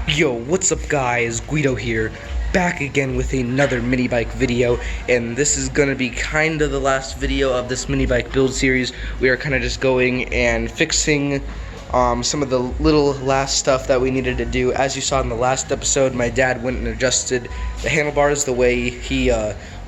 Yo, what's up guys, Guido here, back again with another mini bike video, and this is gonna be kind of the last video of this mini bike build series. We are kind of just going and fixing some of the little last stuff that we needed to do. As you saw in the last episode, my dad went and adjusted the handlebars the way he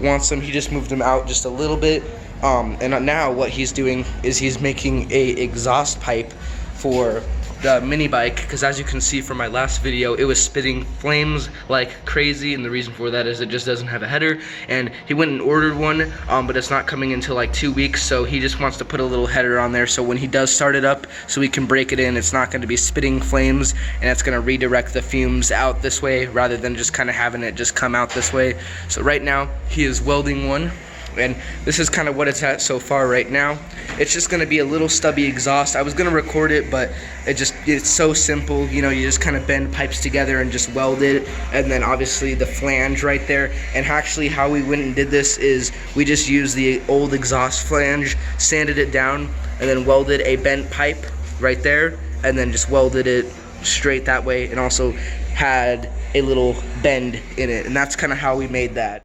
wants them. He just moved them out just a little bit, and now what he's doing is he's making a exhaust pipe for the mini bike, because as you can see from my last video, it was spitting flames like crazy, and the reason for that is it just doesn't have a header, and he went and ordered one, but it's not coming until like 2 weeks, so he just wants to put a little header on there so when he does start it up, so we can break it in, it's not going to be spitting flames, and it's going to redirect the fumes out this way rather than just kind of having it just come out this way. So right now he is welding one, and this is kind of what it's at so far right now. It's just going to be a little stubby exhaust. I was going to record it, but it's so simple. You know, you just kind of bend pipes together and just weld it, and then obviously the flange right there. And actually how we went and did this is we just used the old exhaust flange, sanded it down, and then welded a bent pipe right there, and then just welded it straight that way, and also had a little bend in it, and that's kind of how we made that.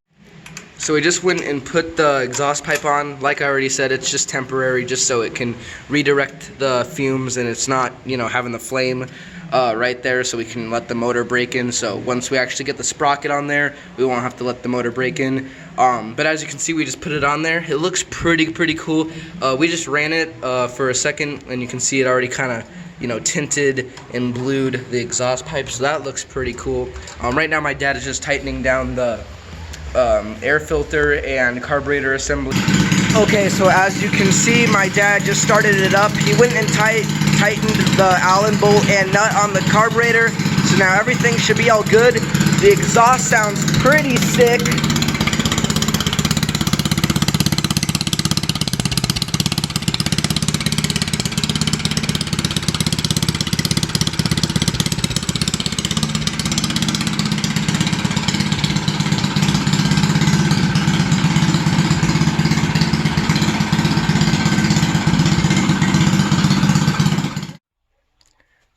So we just went and put the exhaust pipe on. Like I already said, it's just temporary, just so it can redirect the fumes and it's not, you know, having the flame right there, so we can let the motor break in. So once we actually get the sprocket on there, we won't have to let the motor break in. But as you can see, we just put it on there. It looks pretty cool. We just ran it for a second, and you can see it already kind of, you know, tinted and blued the exhaust pipe, so that looks pretty cool. Right now my dad is just tightening down the air filter and carburetor assembly. Okay, so as you can see, my dad just started it up. He went and tightened the Allen bolt and nut on the carburetor, so now everything should be all good. The exhaust sounds pretty sick.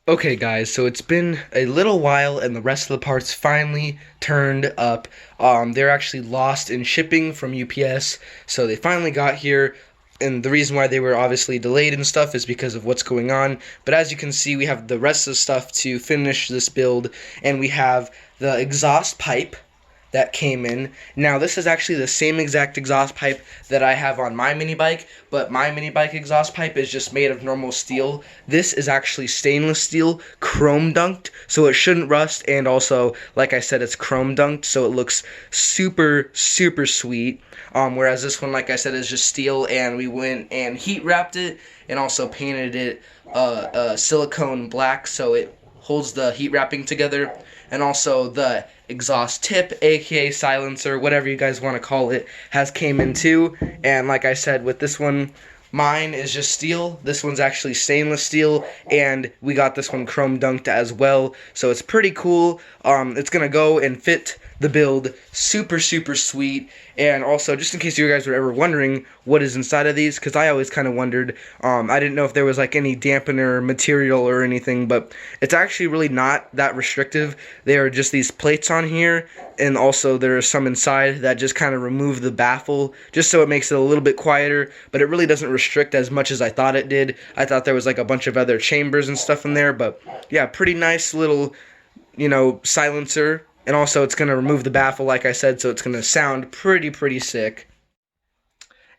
Okay guys, so it's been a little while and the rest of the parts finally turned up. They're actually lost in shipping from UPS, so they finally got here, and the reason why they were obviously delayed and stuff is because of what's going on. But as you can see, we have the rest of the stuff to finish this build, and we have the exhaust pipe that came in. Now this is actually the same exact exhaust pipe that I have on my mini bike, but my mini bike exhaust pipe is just made of normal steel. This is actually stainless steel, chrome dunked, so it shouldn't rust, and also, like I said, it's chrome dunked, so it looks super sweet. Whereas this one, like I said, is just steel, and we went and heat wrapped it and also painted it silicone black so it holds the heat wrapping together. And also the exhaust tip, aka silencer, whatever you guys want to call it, has came in too. And like I said, with this one, mine is just steel. This one's actually stainless steel, and we got this one chrome dunked as well. So it's pretty cool. It's gonna go and fit the build super sweet. And also, just in case you guys were ever wondering what is inside of these, because I always kind of wondered, I didn't know if there was like any dampener material or anything, but it's actually really not that restrictive. There are just these plates on here, and also there are some inside that just kind of remove the baffle, just so it makes it a little bit quieter, but it really doesn't restrict as much as I thought it did. I thought there was like a bunch of other chambers and stuff in there, but yeah, pretty nice little, you know, silencer. And also it's going to remove the baffle, like I said, so it's going to sound pretty sick.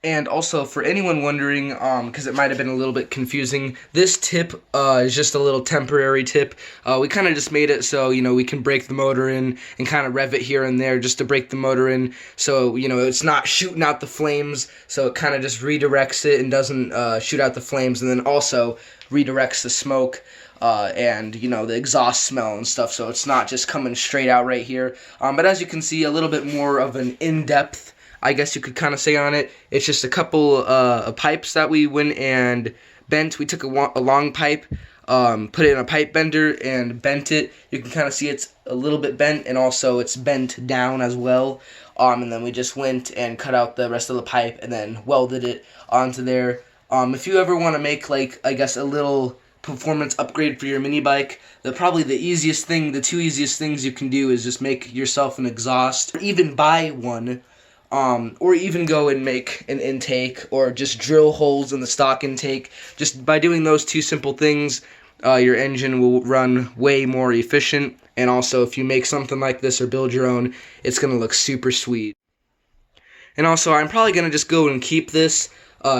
And also, for anyone wondering, because it might have been a little bit confusing, this tip is just a little temporary tip. We kind of just made it so, you know, we can break the motor in and kind of rev it here and there just to break the motor in, so, you know, it's not shooting out the flames, so it kind of just redirects it and doesn't shoot out the flames, and then also redirects the smoke. And, you know, the exhaust smell and stuff, so it's not just coming straight out right here. But as you can see, a little bit more of an in-depth, I guess you could kind of say, on it. It's just a couple of pipes that we went and bent. We took a long pipe, put it in a pipe bender and bent it. You can kind of see it's a little bit bent, and also it's bent down as well. And then we just went and cut out the rest of the pipe and then welded it onto there. If you ever want to make, like, I guess a little performance upgrade for your mini bike, probably the easiest thing, the two easiest things you can do is just make yourself an exhaust, or even buy one, or even go and make an intake, or just drill holes in the stock intake. Just by doing those two simple things, your engine will run way more efficient, and also if you make something like this or build your own, it's going to look super sweet. And also, I'm probably going to just go and keep this,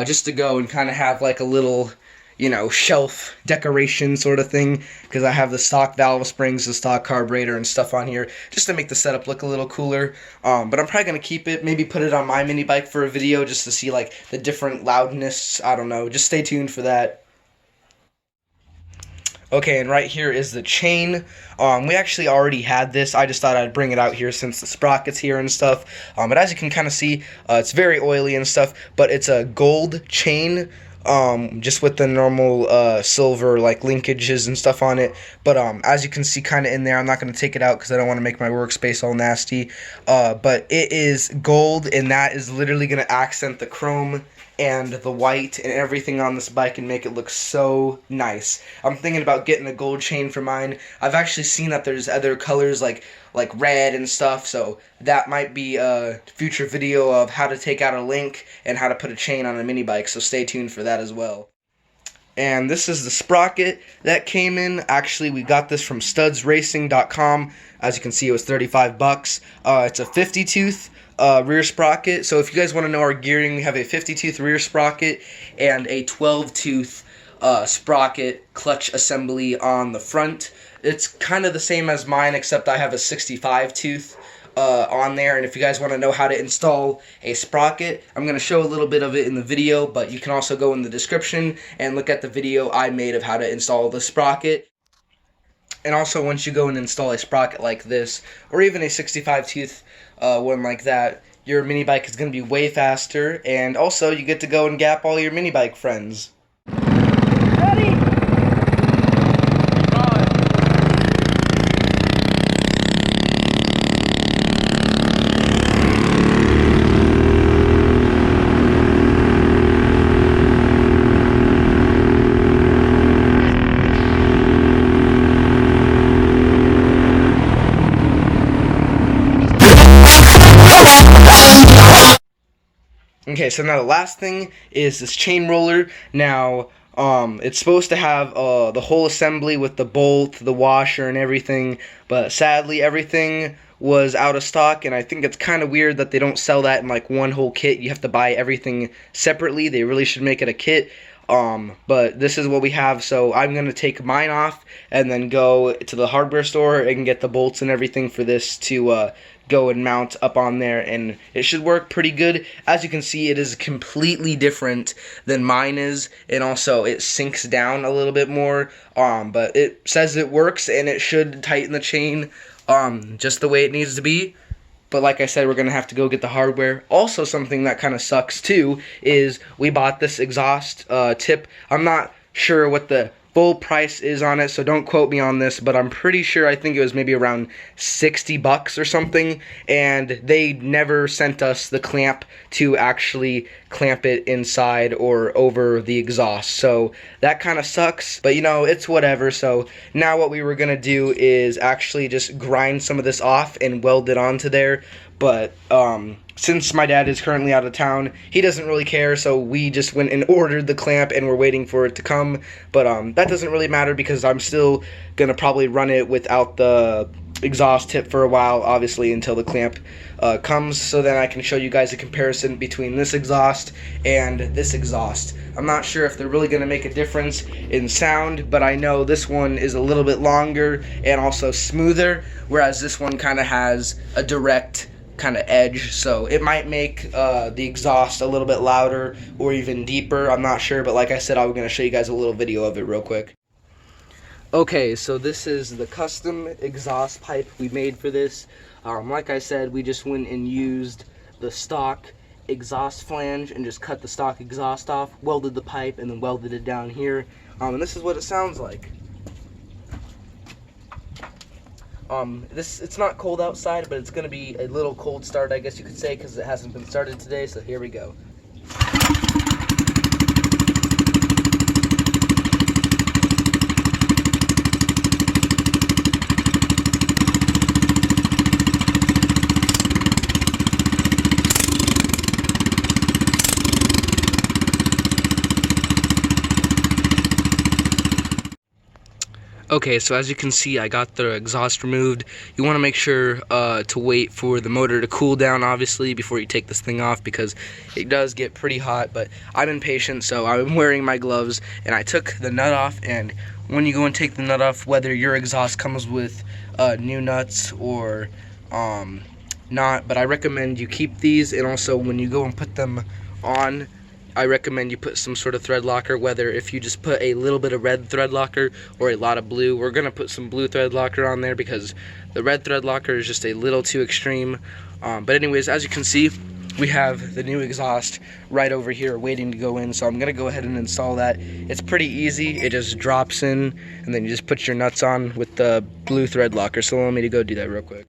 just to go and kind of have like a little, you know, shelf decoration sort of thing, because I have the stock valve springs, the stock carburetor and stuff on here, just to make the setup look a little cooler. But I'm probably going to keep it, maybe put it on my mini bike for a video, just to see like the different loudness. I don't know, just stay tuned for that. Okay, and right here is the chain. We actually already had this. I just thought I'd bring it out here since the sprocket's here and stuff. But as you can kind of see, it's very oily and stuff, but it's a gold chain, just with the normal silver like linkages and stuff on it. But as you can see kind of in there, I'm not going to take it out because I don't want to make my workspace all nasty. But it is gold, and that is literally going to accent the chrome and the white and everything on this bike and make it look so nice. I'm thinking about getting a gold chain for mine. I've actually seen that there's other colors like red and stuff, so that might be a future video of how to take out a link and how to put a chain on a mini bike, so stay tuned for that as well. And this is the sprocket that came in. Actually, we got this from studsracing.com. As you can see, it was 35 bucks. It's a 50-tooth rear sprocket. So if you guys want to know our gearing, we have a 50-tooth rear sprocket and a 12-tooth sprocket clutch assembly on the front. It's kind of the same as mine, except I have a 65-tooth on there. And if you guys want to know how to install a sprocket, I'm going to show a little bit of it in the video, but you can also go in the description and look at the video I made of how to install the sprocket. And also, once you go and install a sprocket like this, or even a 65-tooth one like that, your mini bike is going to be way faster, and also you get to go and gap all your mini bike friends. Ready? Okay, so now the last thing is this chain roller. Now, it's supposed to have the whole assembly with the bolt, the washer, and everything, but sadly everything was out of stock, and I think it's kind of weird that they don't sell that in like one whole kit. You have to buy everything separately. They really should make it a kit. But this is what we have, so I'm going to take mine off and then go to the hardware store and get the bolts and everything for this to go and mount up on there, and it should work pretty good. As you can see, it is completely different than mine is, and also it sinks down a little bit more, but it says it works, and it should tighten the chain just the way it needs to be. But like I said, we're going to have to go get the hardware. Also, something that kind of sucks too is we bought this exhaust tip. I'm not sure what the full price is on it, so don't quote me on this, but I'm pretty sure, I think it was maybe around 60 bucks or something, and they never sent us the clamp to actually clamp it inside or over the exhaust, so that kind of sucks, but you know, it's whatever. So now what we were gonna do is actually just grind some of this off and weld it onto there, but since my dad is currently out of town, he doesn't really care, so we just went and ordered the clamp and we're waiting for it to come. But that doesn't really matter because I'm still gonna probably run it without the exhaust tip for a while, obviously, until the clamp comes, so then I can show you guys a comparison between this exhaust and this exhaust. I'm not sure if they're really gonna make a difference in sound, but I know this one is a little bit longer and also smoother, whereas this one kind of has a direct kind of edge, so it might make the exhaust a little bit louder or even deeper. I'm not sure, but like I said, I'm going to show you guys a little video of it real quick. Okay, so this is the custom exhaust pipe we made for this. Like I said, we just went and used the stock exhaust flange and just cut the stock exhaust off, welded the pipe, and then welded it down here. And this is what it sounds like. It's not cold outside, but it's going to be a little cold start, I guess you could say, because it hasn't been started today, so here we go. Okay, so as you can see, I got the exhaust removed. You want to make sure to wait for the motor to cool down, obviously, before you take this thing off, because it does get pretty hot. But I'm impatient, so I'm wearing my gloves, and I took the nut off. And when you go and take the nut off, whether your exhaust comes with new nuts or not, but I recommend you keep these. And also, when you go and put them on, I recommend you put some sort of thread locker, whether if you just put a little bit of red thread locker or a lot of blue. We're going to put some blue thread locker on there because the red thread locker is just a little too extreme. But anyways, as you can see, we have the new exhaust right over here waiting to go in, so I'm going to go ahead and install that. It's pretty easy. It just drops in, and then you just put your nuts on with the blue thread locker. So allow me to go do that real quick.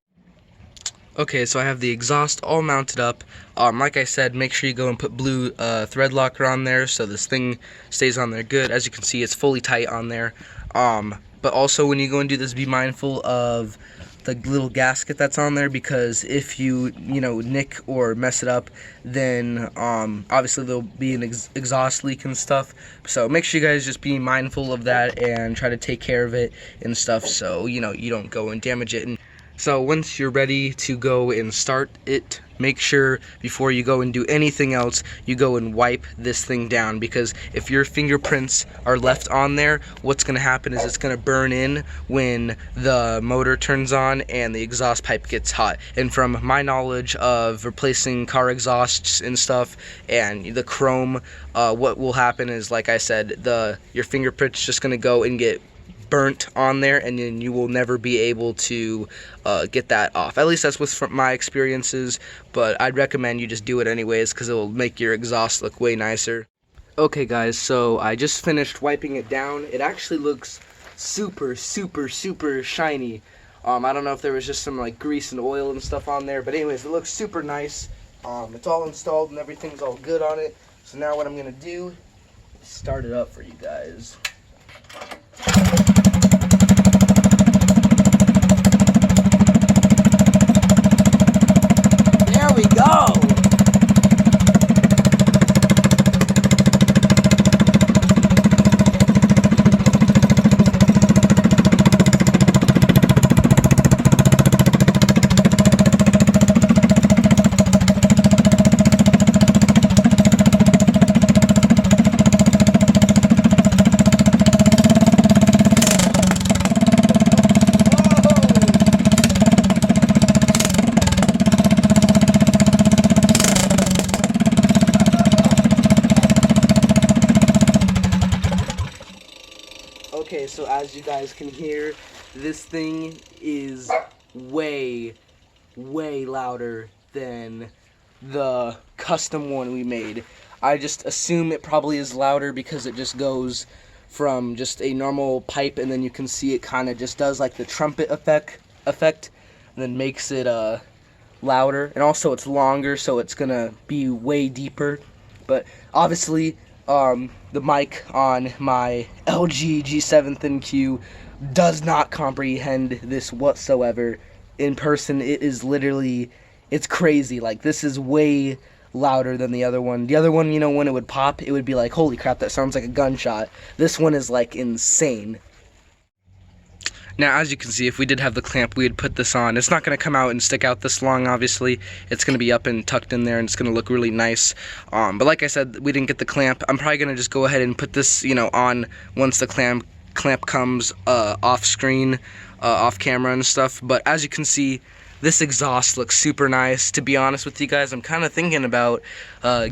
Okay, so I have the exhaust all mounted up. Like I said, make sure you go and put blue thread locker on there so this thing stays on there good. As you can see, it's fully tight on there. But also when you go and do this, be mindful of the little gasket that's on there, because if you nick or mess it up, then obviously there'll be an exhaust leak and stuff. So make sure you guys just be mindful of that and try to take care of it and stuff, so you don't go and damage it. So once you're ready to go and start it, make sure before you go and do anything else, you go and wipe this thing down, because if your fingerprints are left on there, what's going to happen is it's going to burn in when the motor turns on and the exhaust pipe gets hot. And from my knowledge of replacing car exhausts and stuff and the chrome, what will happen is, like I said, your fingerprint's just going to go and get burnt on there, and then you will never be able to get that off. At least that's with my experiences, but I'd recommend you just do it anyways, because it will make your exhaust look way nicer. Okay guys, so I just finished wiping it down. It actually looks super shiny. I don't know if there was just some like grease and oil and stuff on there, but anyways, it looks super nice. It's all installed and everything's all good on it. So now what I'm gonna do is start it up for you guys. There we go! Okay, so as you guys can hear, this thing is way louder than the custom one we made. I just assume it probably is louder because it just goes from just a normal pipe, and then you can see it kind of just does like the trumpet effect, and then makes it louder. And also it's longer, so it's gonna be way deeper. But obviously, the mic on my LG G7 Thin Q does not comprehend this whatsoever. In person, it is literally, it's crazy. Like, this is way louder than the other one. The other one, when it would pop, it would be like, holy crap, that sounds like a gunshot. This one is like insane. Now, as you can see, if we did have the clamp, we would put this on. It's not going to come out and stick out this long, obviously. It's going to be up and tucked in there, and it's going to look really nice. But like I said, we didn't get the clamp. I'm probably going to just go ahead and put this, on once the clamp comes off screen, off camera and stuff. But as you can see, this exhaust looks super nice. To be honest with you guys, I'm kind of thinking about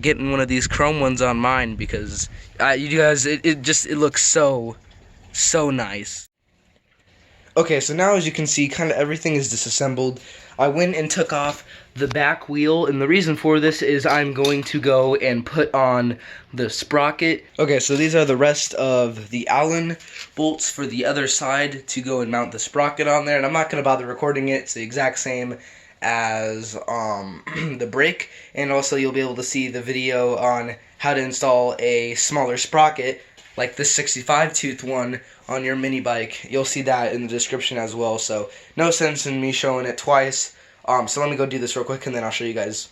getting one of these chrome ones on mine, because you guys, it looks so nice. Okay, so now as you can see, kind of everything is disassembled. I went and took off the back wheel, and the reason for this is I'm going to go and put on the sprocket. Okay, so these are the rest of the Allen bolts for the other side to go and mount the sprocket on there, and I'm not going to bother recording it. It's the exact same as the brake, and also you'll be able to see the video on how to install a smaller sprocket like this 65 tooth one on your mini bike. You'll see that in the description as well, so no sense in me showing it twice. So let me go do this real quick and then I'll show you guys.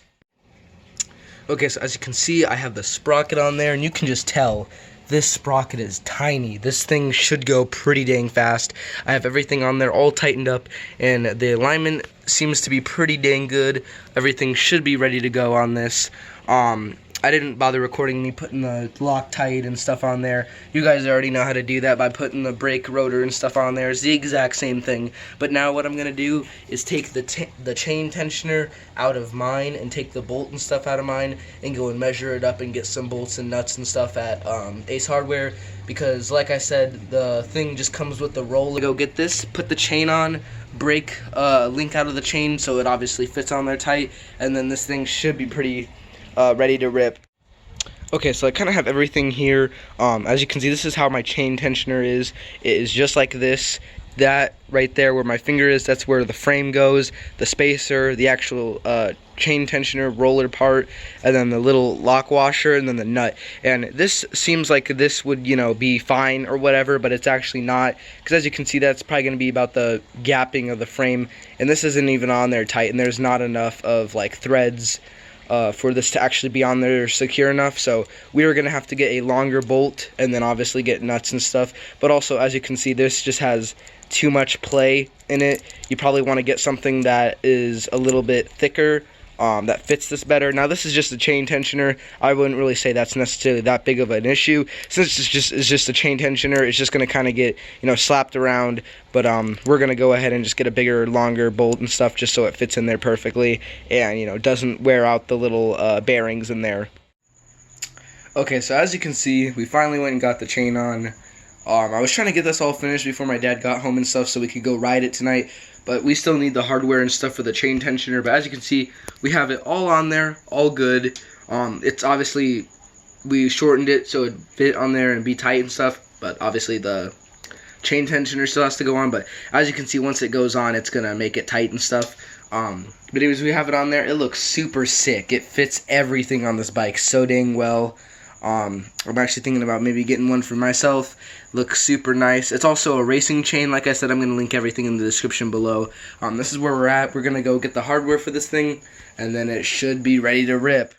Okay, so as you can see, I have the sprocket on there, and you can just tell this sprocket is tiny. This thing should go pretty dang fast. I have everything on there all tightened up, and the alignment seems to be pretty dang good. Everything should be ready to go on this. I didn't bother recording me putting the Loctite and stuff on there. You guys already know how to do that by putting the brake rotor and stuff on there. It's the exact same thing. But now what I'm going to do is take the chain tensioner out of mine and take the bolt and stuff out of mine and go and measure it up and get some bolts and nuts and stuff at Ace Hardware. Because like I said, the thing just comes with the roller. Go get this, put the chain on, break link out of the chain so it obviously fits on there tight, and then this thing should be pretty ready to rip. Okay, so I kind of have everything here. As you can see, this is how my chain tensioner is. It is just like this. That right there where my finger is, that's where the frame goes, the spacer, the actual chain tensioner roller part, and then the little lock washer, and then the nut. And this seems like this would, you know, be fine or whatever, but it's actually not, because as you can see, that's probably going to be about the gapping of the frame, and this isn't even on there tight, and there's not enough of like threads for this to actually be on there secure enough. So we are going to have to get a longer bolt and then obviously get nuts and stuff. But also, as you can see, this just has too much play in it. You probably want to get something that is a little bit thicker, that fits this better. Now this is just a chain tensioner. I wouldn't really say that's necessarily that big of an issue, since it's just a chain tensioner. It's just going to kind of get, you know, slapped around. But we're going to go ahead and just get a bigger, longer bolt and stuff just so it fits in there perfectly and, you know, doesn't wear out the little bearings in there. Okay, so as you can see, we finally went and got the chain on. I was trying to get this all finished before my dad got home and stuff so we could go ride it tonight, but we still need the hardware and stuff for the chain tensioner. But as you can see, we have it all on there, all good. It's obviously, we shortened it so it fit on there and be tight and stuff, but obviously the chain tensioner still has to go on. But as you can see, once it goes on, it's gonna make it tight and stuff. But anyways, we have it on there. It looks super sick. It fits everything on this bike so dang well. I'm actually thinking about maybe getting one for myself. Looks super nice. It's also a racing chain. Like I said, I'm going to link everything in the description below. This is where we're at. We're going to go get the hardware for this thing, and then it should be ready to rip.